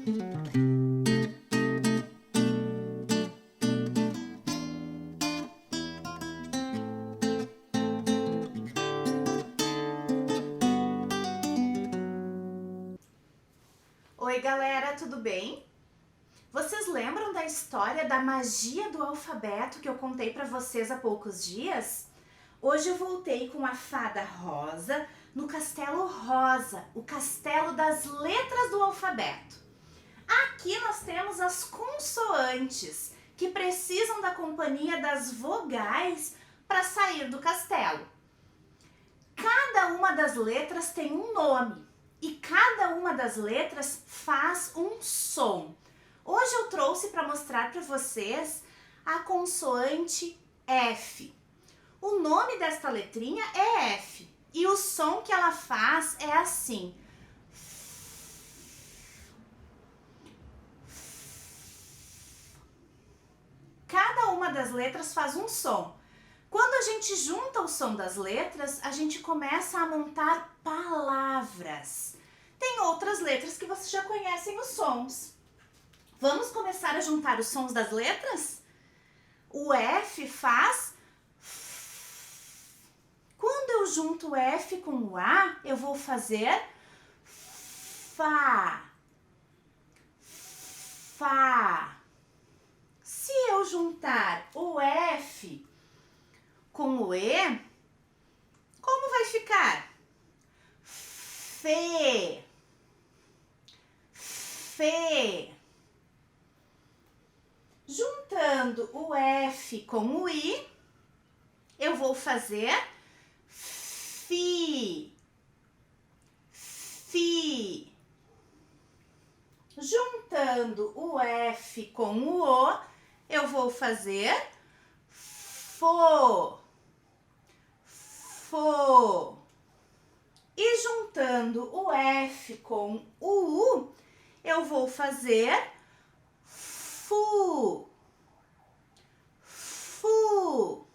Oi galera, tudo bem? Vocês lembram da história da magia do alfabeto que eu contei para vocês há poucos dias? Hoje eu voltei com a fada Rosa no Castelo Rosa, o castelo das letras do alfabeto. Aqui nós temos as consoantes, que precisam da companhia das vogais para sair do castelo. Cada uma das letras tem um nome. E cada uma das letras faz um som. Hoje eu trouxe para mostrar para vocês a consoante F. O nome desta letrinha é F e o som que ela faz é assim. Cada uma das letras faz um som. Quando a gente junta o som das letras, a gente começa a montar palavras. Tem outras letras que vocês já conhecem os sons. Vamos começar a juntar os sons das letras? O F faz... Quando eu junto o F com o A, eu vou fazer Fá. Fá. Se eu juntar o F com o E, como vai ficar? Fê. Fê. Juntando o F com o I, eu vou fazer Fi. Fi. Juntando o F com o O, eu vou fazer Fô. Fô. E juntando o F com o U, eu vou fazer Fu. Fu.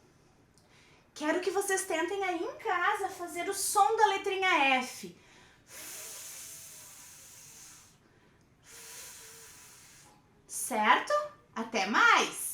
Quero que vocês tentem aí em casa fazer o som da letrinha F. Certo? Até mais!